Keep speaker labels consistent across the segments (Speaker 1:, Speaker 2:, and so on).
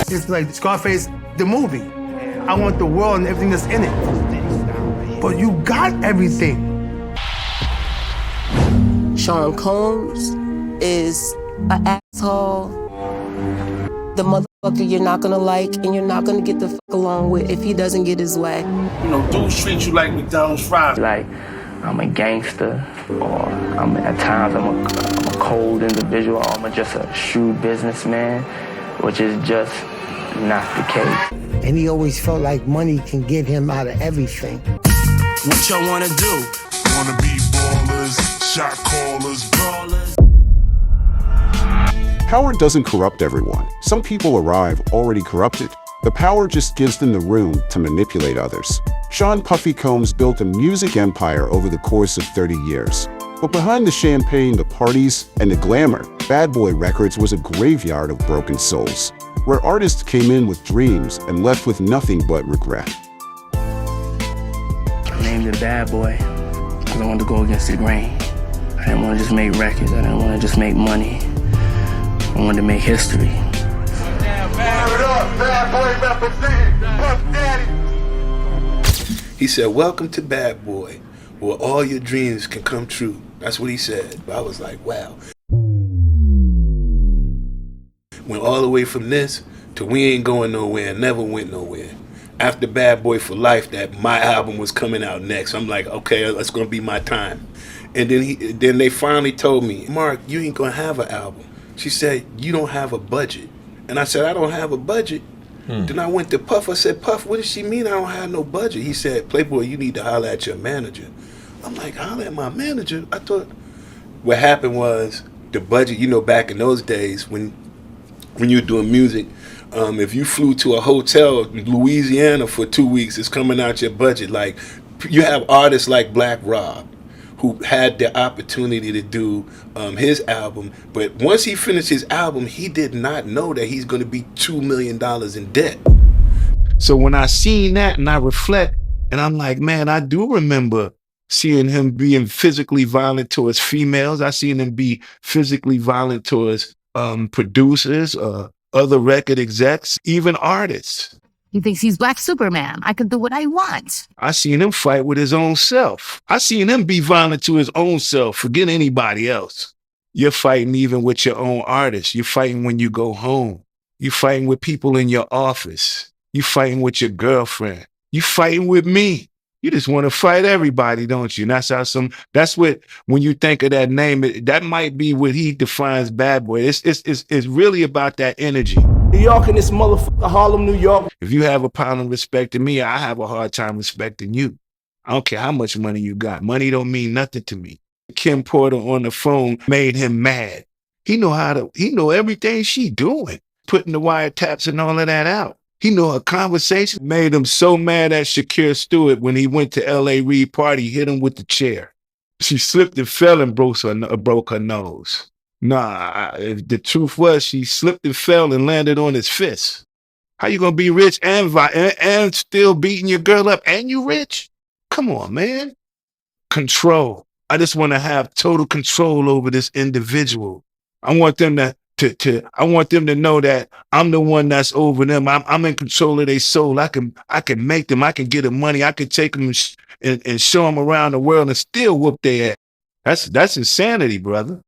Speaker 1: It's like Scarface, the movie. I want the world and everything that's in it. But you got everything.
Speaker 2: Sean Combs is an asshole. The motherfucker you're not gonna like and you're not gonna get the fuck along with if he doesn't get his way.
Speaker 3: You know, dudes treat you like McDonald's fries.
Speaker 4: Like, I'm a gangster, or at times I'm a cold individual, or I'm just a shrewd businessman, which is just not the case.
Speaker 5: And he always felt like money can get him out of everything.
Speaker 3: What y'all wanna do?
Speaker 6: Wanna be ballers, shot callers, brawlers.
Speaker 7: Power doesn't corrupt everyone. Some people arrive already corrupted. The power just gives them the room to manipulate others. Sean Puffy Combs built a music empire over the course of 30 years. But behind the champagne, the parties, and the glamour, Bad Boy Records was a graveyard of broken souls, where artists came in with dreams and left with nothing but regret.
Speaker 4: I named it Bad Boy because I wanted to go against the grain. I didn't want to just make records. I didn't want to just make money. I wanted to make history.
Speaker 3: He said, welcome to Bad Boy, where all your dreams can come true. That's what he said. I was like, wow. Went all the way from this to we ain't going nowhere, never went nowhere. After Bad Boy for Life, that my album was coming out next. I'm like, okay, that's gonna be my time. And then they finally told me, Mark, you ain't gonna have an album. She said, you don't have a budget. And I said, I don't have a budget. Then I went to Puff. I said, Puff, what does she mean I don't have no budget? He said, Playboy, you need to holler at your manager. I'm like, holler at my manager? I thought what happened was the budget, you know, back in those days when you were doing music, if you flew to a hotel in Louisiana for 2 weeks, it's coming out your budget. Like, you have artists like Black Rob, who had the opportunity to do his album, but once he finished his album, he did not know that he's going to be $2 million in debt. So when I seen that and I reflect, and I'm like, man, I do remember seeing him being physically violent towards females. I seen him be physically violent towards producers, other record execs, even artists.
Speaker 8: He thinks he's Black Superman. I can do what I want.
Speaker 3: I seen him fight with his own self. I seen him be violent to his own self. Forget anybody else. You're fighting even with your own artists. You're fighting when you go home. You're fighting with people in your office. You're fighting with your girlfriend. You're fighting with me. You just want to fight everybody, don't you? And that's what, when you think of that name, that might be what he defines Bad Boy. It's really about that energy.
Speaker 9: New York and this motherfucker, Harlem, New York.
Speaker 3: If you have a problem respecting me, I have a hard time respecting you. I don't care how much money you got. Money don't mean nothing to me. Kim Porter on the phone made him mad. He know everything she doing, putting the wiretaps and all of that out. He know her conversation made him so mad at Shakira Stewart when he went to L.A. Reid party, hit him with the chair. She slipped and fell and broke her nose. Nah, the truth was she slipped and fell and landed on his fist. How you gonna be rich and still beating your girl up and you rich? Come on, man. Control. I just want to have total control over this individual. I want them to know that I'm the one that's over them. I'm in control of their soul. I can make them. I can get them money. I can take them and show them around the world and still whoop their ass. That's insanity, brother.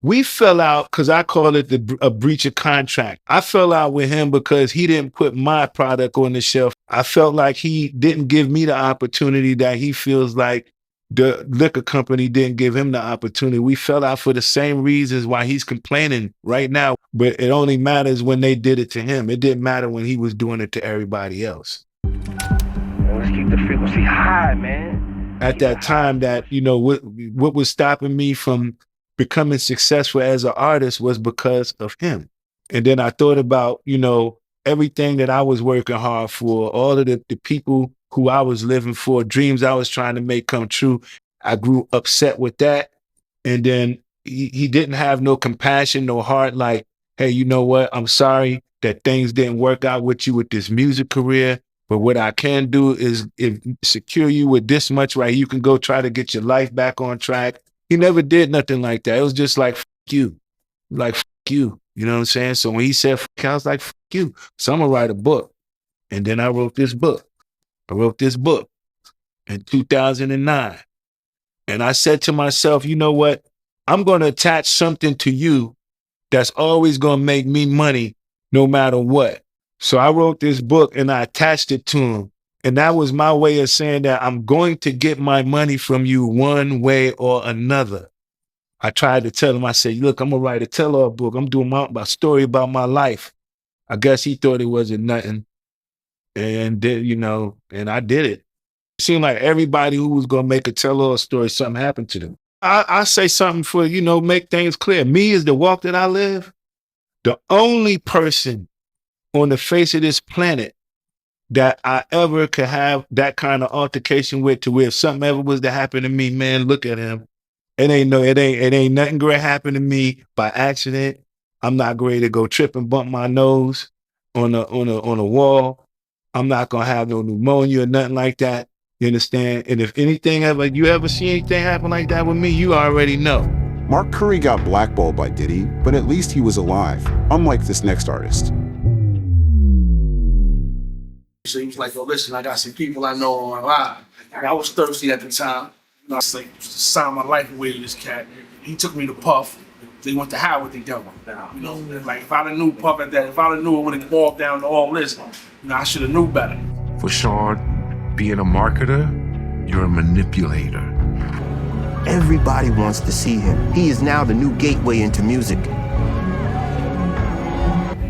Speaker 3: We fell out because I call it a breach of contract. I fell out with him because he didn't put my product on the shelf. I felt like he didn't give me the opportunity that he feels like the liquor company didn't give him the opportunity. We fell out for the same reasons why he's complaining right now, but it only matters when they did it to him. It didn't matter when he was doing it to everybody else.
Speaker 4: Let's keep the frequency high, man.
Speaker 3: At that time, that, you know, what was stopping me from becoming successful as an artist was because of him. And then I thought about, you know, everything that I was working hard for, all of the people who I was living for, dreams I was trying to make come true. I grew upset with that. And then he didn't have no compassion, no heart, like, hey, you know what? I'm sorry that things didn't work out with you with this music career. But what I can do is secure you with this much, right? You can go try to get your life back on track. He never did nothing like that. It was just like, F you. Like, F you. You know what I'm saying? So when he said fuck you, I was like, fuck you. So I'm gonna write a book. And then I wrote this book. I wrote this book in 2009. And I said to myself, you know what? I'm gonna attach something to you that's always gonna make me money no matter what. So I wrote this book and I attached it to him. And that was my way of saying that I'm going to get my money from you one way or another. I tried to tell him, I said, look, I'm gonna write a tell-all book. I'm doing my story about my life. I guess he thought it wasn't nothing. And did, you know, and I did it. It seemed like everybody who was gonna make a tell-all story, something happened to them. I say something for, you know, make things clear. Me is the walk that I live. The only person on the face of this planet that I ever could have that kind of altercation with, to where if something ever was to happen to me, man, look at him. It ain't nothing great happen to me by accident. I'm not ready to go trip and bump my nose on a wall. I'm not gonna have no pneumonia or nothing like that. You understand? And if anything you ever see anything happen like that with me, you already know.
Speaker 7: Mark Curry got blackballed by Diddy, but at least he was alive, unlike this next artist.
Speaker 9: So he was like, yo, listen, I got some people I know on my live. I was thirsty at the time. You know, I was like, sign my life away to this cat. He took me to Puff. They went to Howard together. You know, like if I'd have knew Puff at that, if I'd have knew it would have boiled down to all this, you know, I should have knew better.
Speaker 6: For Sean, being a marketer, you're a manipulator.
Speaker 10: Everybody wants to see him. He is now the new gateway into music.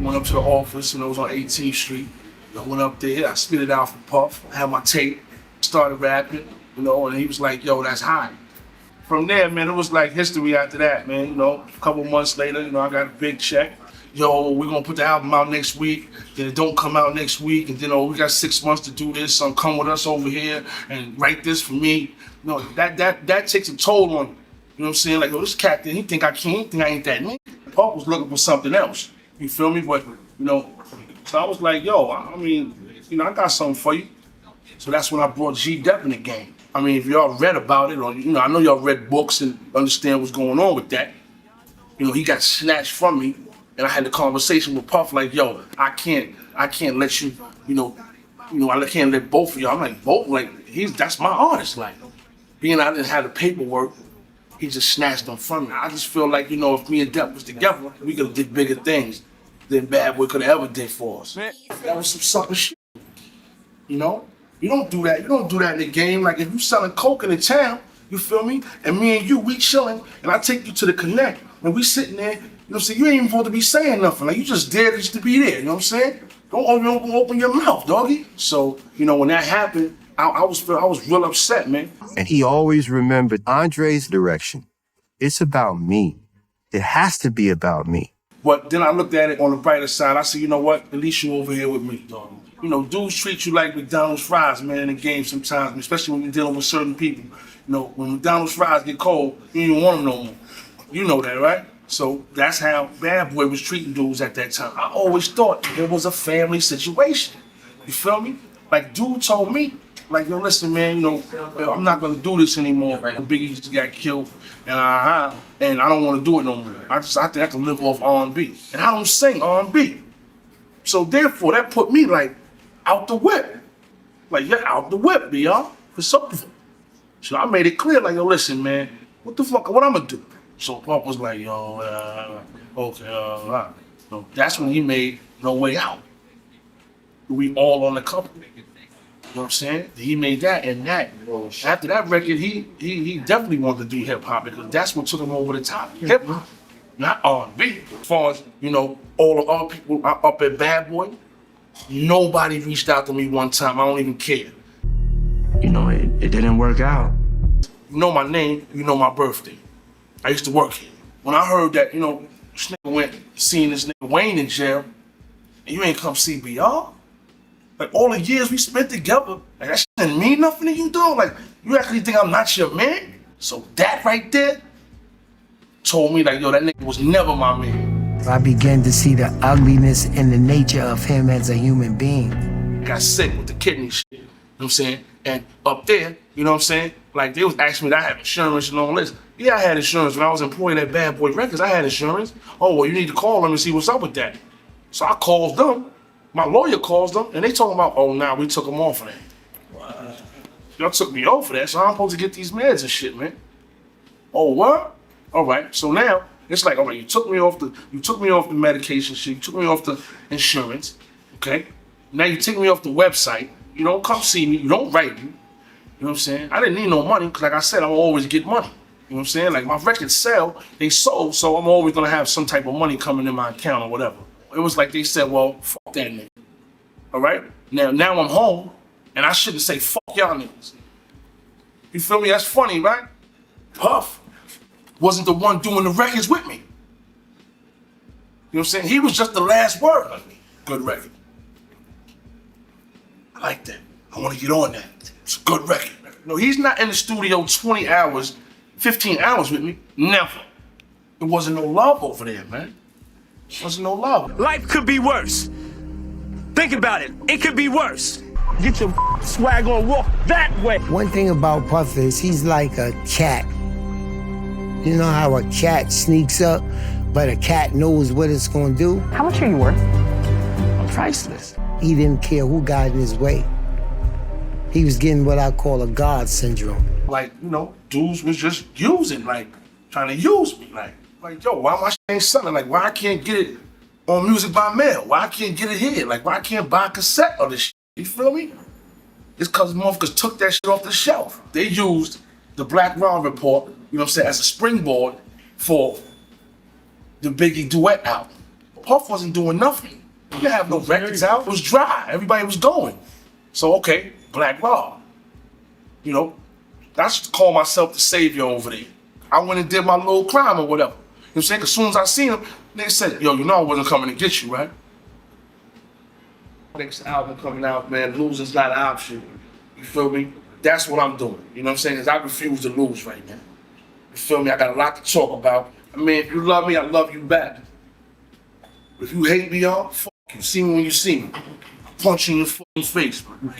Speaker 9: Went up to the office, and it was on 18th Street. I went up there, I spit it out for Puff, I had my tape, started rapping, you know, and he was like, yo, that's hot. From there, man, it was like history after that, man. You know, a couple months later, you know, I got a big check. Yo, we're gonna put the album out next week, then it don't come out next week, and then, oh, we got 6 months to do this, so come with us over here and write this for me. You know, that takes a toll on you. You know what I'm saying? Like, oh, this cat, he think I can't, he think I ain't that nigga. Puff was looking for something else. You feel me? But, you know, so I was like, yo, I mean, you know, I got something for you. So that's when I brought G-Dep in the game. I mean, if y'all read about it, or, you know, I know y'all read books and understand what's going on with that. You know, he got snatched from me, and I had the conversation with Puff like, yo, I can't let you, you know, I can't let both of y'all. I'm like, both? Like, that's my artist. Like, being I didn't have the paperwork, he just snatched them from me. I just feel like, you know, if me and Dep was together, we could have did bigger things than Bad Boy could have ever did for us. That was some sucker shit. You know? You don't do that. You don't do that in the game. Like, if you selling coke in the town, you feel me? And me and you, we chilling, and I take you to the Connect, and we sitting there, you know what I'm saying? You ain't even supposed to be saying nothing. Like, you just there just to be there, you know what I'm saying? Don't open your mouth, doggy. So, you know, when that happened, I was real upset, man.
Speaker 10: And he always remembered Andre's direction. It's about me. It has to be about me.
Speaker 9: But then I looked at it on the brighter side. I said, you know what? At least you over here with me, dog. You know, dudes treat you like McDonald's fries, man, in the game sometimes, especially when you're dealing with certain people. You know, when McDonald's fries get cold, you don't want them no more. You know that, right? So that's how Bad Boy was treating dudes at that time. I always thought it was a family situation. You feel me? Like, dude told me, like, yo, listen, man, you know, I'm not gonna do this anymore. Biggie just got killed, and I don't want to do it no more. I think I can live off R&B, and I don't sing R&B. So therefore, that put me like out the whip. Like, you're out the whip, y'all, for something. So I made it clear, like, yo, listen, man, what I'm gonna do? So Pop was like, yo, okay, So that's when he made No Way Out. We all on the company. You know what I'm saying? He made that, and that. After that record, he definitely wanted to do hip hop, because that's what took him over the top. Hip hop, not R&B. As far as, you know, all the other people up at Bad Boy, nobody reached out to me one time. I don't even care.
Speaker 4: You know, it didn't work out.
Speaker 9: You know my name, you know my birthday. I used to work here. When I heard that, you know, this nigga went seeing this nigga Wayne in jail, and you ain't come see BR? Like, all the years we spent together, like, that shit didn't mean nothing to you, dog? Like, you actually think I'm not your man? So that right there told me, like, yo, that nigga was never my man.
Speaker 5: I began to see the ugliness and the nature of him as a human being.
Speaker 9: Got sick with the kidney shit, you know what I'm saying? And up there, You know what I'm saying? Like, they was asking me that I had insurance and all this. Yeah, I had insurance. When I was employed at Bad Boy Records, I had insurance. Oh, well, you need to call them and see what's up with that. So I called them. My lawyer calls them, and they talking about, oh, nah, we took them off of that. Wow. Y'all took me off of that, so I'm supposed to get these meds and shit, man. Oh, what? All right, so now, it's like, all right, you took me off the medication shit, you took me off the insurance, okay? Now you take me off the website, you don't come see me, you don't write me, you know what I'm saying? I didn't need no money, because like I said, I'm always get money, you know what I'm saying? Like, my records sell, they sold, so I'm always gonna have some type of money coming in my account or whatever. It was like they said, well, fuck that nigga, all right? Now I'm home, and I shouldn't say fuck y'all niggas. You feel me? That's funny, right? Puff wasn't the one doing the records with me. You know what I'm saying? He was just the last word on me. Good record. I like that. I want to get on that. It's a good record. No, he's not in the studio 20 hours, 15 hours with me. Never. There wasn't no love over there, man. There wasn't no love.
Speaker 11: Life could be worse. Think about it. It could be worse. Get your swag on, walk that way.
Speaker 5: One thing about Puff is he's like a cat. You know how a cat sneaks up, but a cat knows what it's gonna do?
Speaker 12: How much are you worth?
Speaker 5: I'm priceless. He didn't care who got in his way. He was getting what I call a God syndrome.
Speaker 9: Like, you know, dudes was just using, like, trying to use me. Like, yo, why my shit ain't selling? Like, why I can't get it on Music by Mail? Why I can't get it here? Like, why I can't buy a cassette of this shit? You feel me? It's because motherfuckers took that shit off the shelf. They used the Black Rob Report, you know what I'm saying, as a springboard for the Biggie duet album. Puff wasn't doing nothing. He didn't have no records out. It was dry. Everybody was going. So, okay, Black Rob. You know, I should call myself the savior over there. I went and did my little crime or whatever. You know what I'm saying? As soon as I seen him, they said, yo, you know I wasn't coming to get you, right? Next album coming out, man, losing's not an option. You feel me? That's what I'm doing. You know what I'm saying? Is I refuse to lose right now. You feel me? I got a lot to talk about. I mean, if you love me, I love you back. If you hate me, y'all, fuck you. See me when you see me. I'll punch you in your fucking face, man.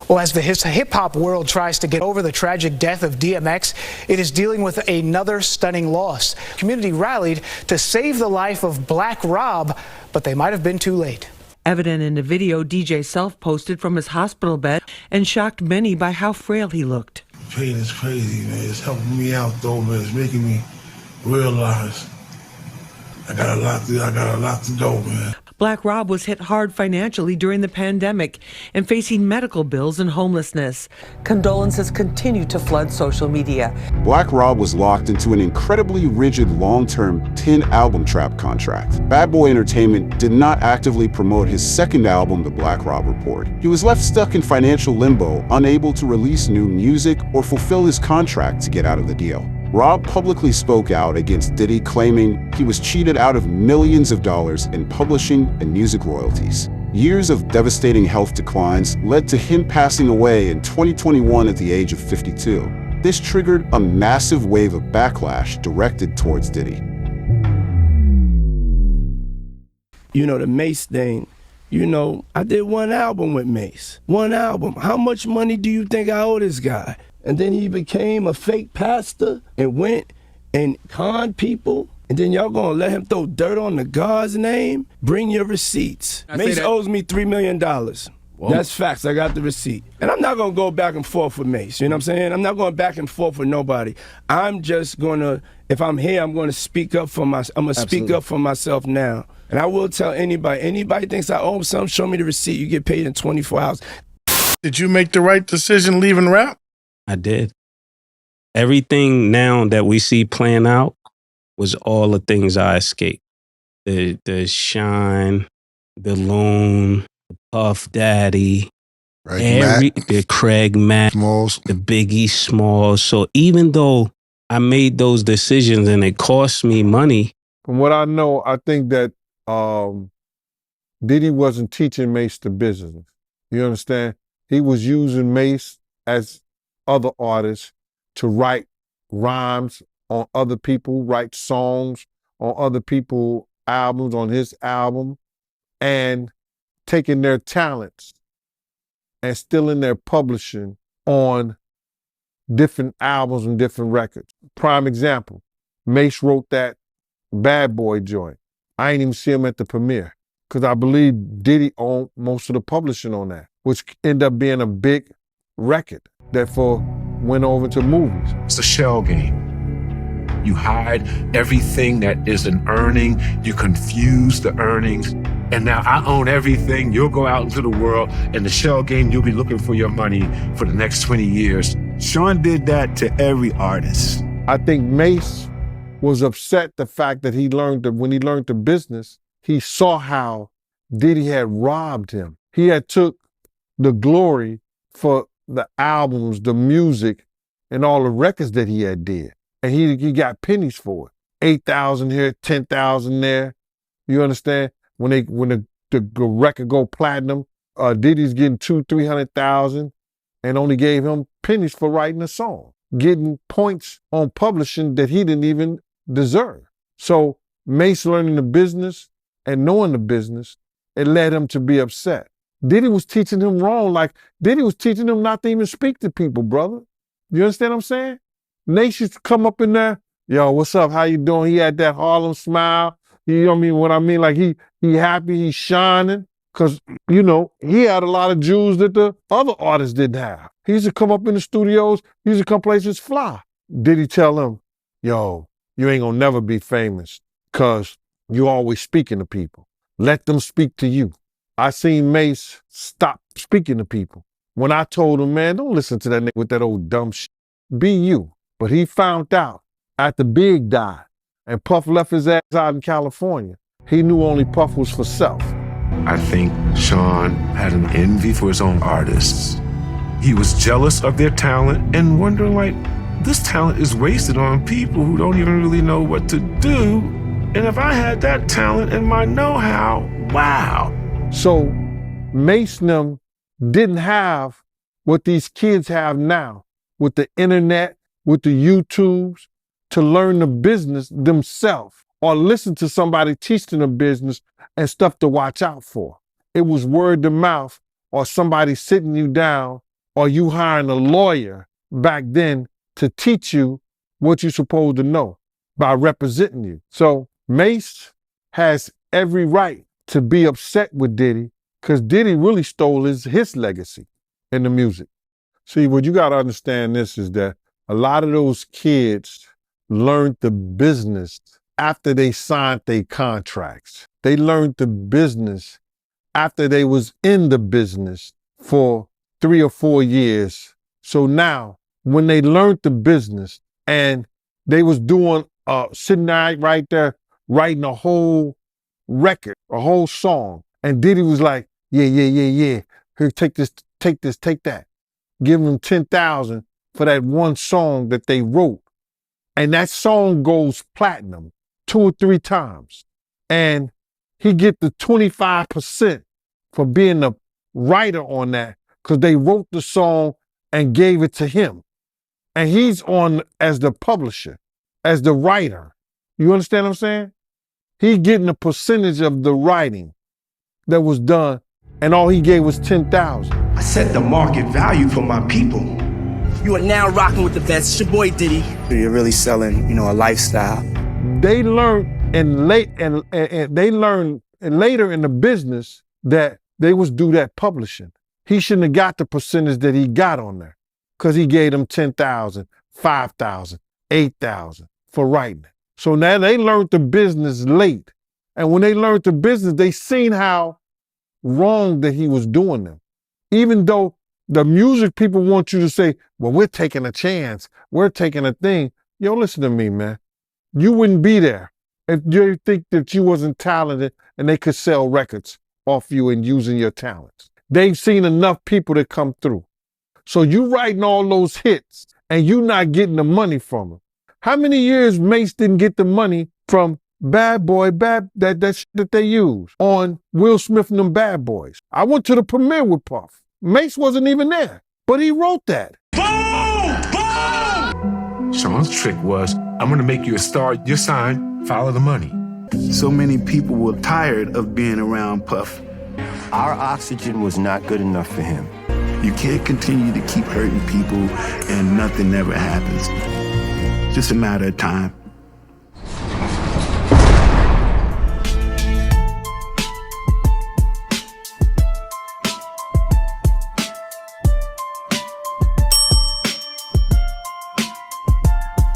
Speaker 13: Well, as the hip-hop world tries to get over the tragic death of DMX, it is dealing with another stunning loss. Community rallied to save the life of Black Rob, but they might have been too late.
Speaker 14: Evident in a video DJ self-posted from his hospital bed and shocked many by how frail he looked.
Speaker 15: Pain is crazy, man. It's helping me out, though, man. It's making me realize I got a lot to go, man.
Speaker 14: Black Rob was hit hard financially during the pandemic and facing medical bills and homelessness. Condolences continue to flood social media.
Speaker 7: Black Rob was locked into an incredibly rigid long-term 10-album trap contract. Bad Boy Entertainment did not actively promote his second album, The Black Rob Report. He was left stuck in financial limbo, unable to release new music or fulfill his contract to get out of the deal. Rob publicly spoke out against Diddy, claiming he was cheated out of millions of dollars in publishing and music royalties. Years of devastating health declines led to him passing away in 2021 at the age of 52. This triggered a massive wave of backlash directed towards Diddy.
Speaker 10: You know, the Mase thing, you know, I did one album with Mase. One album. How much money do you think I owe this guy? And then he became a fake pastor and went and conned people. And then y'all gonna let him throw dirt on the God's name? Bring your receipts. Mase owes me $3 million. Whoa. That's facts. I got the receipt. And I'm not gonna go back and forth with Mase. You know what I'm saying? I'm not going back and forth with nobody. I'm just gonna, if I'm here, I'm gonna speak up for myself. I'm gonna speak up for myself now. And I will tell anybody thinks I owe him something, show me the receipt. You get paid in 24 hours.
Speaker 16: Did you make the right decision leaving rap?
Speaker 17: I did. Everything now that we see playing out was all the things I escaped. The Shine, the Loon, the Puff Daddy, the Craig Mack, Smalls, the Biggie Smalls. So even though I made those decisions and it cost me money.
Speaker 3: From what I know, I think that Diddy wasn't teaching Mase the business. You understand? He was using Mase as other artists to write rhymes on other people, write songs on other people's albums, on his album, and taking their talents
Speaker 12: and still in there publishing on different albums and different records. Prime example, Mase wrote that Bad Boy joint. I ain't even see him at the premiere because I believe Diddy owned most of the publishing on that, which ended up being a big record that went over to movies.
Speaker 6: It's a shell game. You hide everything that is an earning, you confuse the earnings, and now I own everything. You'll go out into the world, and the shell game, you'll be looking for your money for the next 20 years.
Speaker 3: Sean did that to every artist.
Speaker 12: I think Mase was upset the fact that when he learned the business, he saw how Diddy had robbed him. He had took the glory for the albums, the music, and all the records that he had did. And he got pennies for it. 8,000 here, 10,000 there. You understand? When the record go platinum, Diddy's getting 200,000-300,000 and only gave him pennies for writing a song, getting points on publishing that he didn't even deserve. So Mase learning the business and knowing the business, it led him to be upset. Diddy was teaching him wrong. Like Diddy was teaching him not to even speak to people, brother. You understand what I'm saying? Nate used to come up in there, yo, what's up? How you doing? He had that Harlem smile. You know what I mean? Like he happy, he's shining. Cause, he had a lot of jewels that the other artists didn't have. He used to come up in the studios, he used to come places fly. Did he tell him, yo, you ain't gonna never be famous cause you always speaking to people. Let them speak to you. I seen Mase stop speaking to people. When I told him, man, don't listen to that nigga with that old dumb shit. Be you. But he found out after Big died and Puff left his ass out in California, he knew only Puff was for self.
Speaker 6: I think Sean had an envy for his own artists. He was jealous of their talent and wondering, like, this talent is wasted on people who don't even really know what to do. And if I had that talent and my know-how, wow.
Speaker 12: So Mase and them didn't have what these kids have now with the internet, with the YouTubes, to learn the business themselves or listen to somebody teach them the business and stuff to watch out for. It was word of mouth or somebody sitting you down or you hiring a lawyer back then to teach you what you're supposed to know by representing you. So Mase has every right to be upset with Diddy because Diddy really stole his legacy in the music. See, what you got to understand this is that a lot of those kids learned the business after they signed their contracts. They learned the business after they was in the business for 3 or 4 years. So now, when they learned the business and they was doing, sitting right there, writing a whole record, a whole song, and Diddy was like, yeah. Here, take this, take that. Give them 10,000 for that one song that they wrote. And that song goes platinum 2 or 3 times. And he get the 25% for being the writer on that because they wrote the song and gave it to him. And he's on as the publisher, as the writer. You understand what I'm saying? He getting a percentage of the writing that was done, and all he gave was 10,000.
Speaker 11: I set the market value for my people. You are now rocking with the best. It's your boy Diddy. You're really selling, a lifestyle.
Speaker 12: They learned they learned later in the business that they was do that publishing. He shouldn't have got the percentage that he got on there because he gave them 10,000, 5,000, 8,000 for writing it. So now they learned the business late. And when they learned the business, they seen how wrong that he was doing them. Even though the music people want you to say, well, we're taking a chance. We're taking a thing. Yo, listen to me, man. You wouldn't be there if you think that you wasn't talented and they could sell records off you and using your talents. They've seen enough people that come through. So you writing all those hits and you not getting the money from them. How many years Mase didn't get the money from Bad Boy, that shit that they use on Will Smith and them Bad Boys? I went to the premiere with Puff. Mase wasn't even there, but he wrote that.
Speaker 6: Boom! Sean's trick was, I'm gonna make you a star, you're signed, follow the money.
Speaker 3: So many people were tired of being around Puff.
Speaker 18: Our oxygen was not good enough for him.
Speaker 3: You can't continue to keep hurting people and nothing ever happens. It's just a matter of time.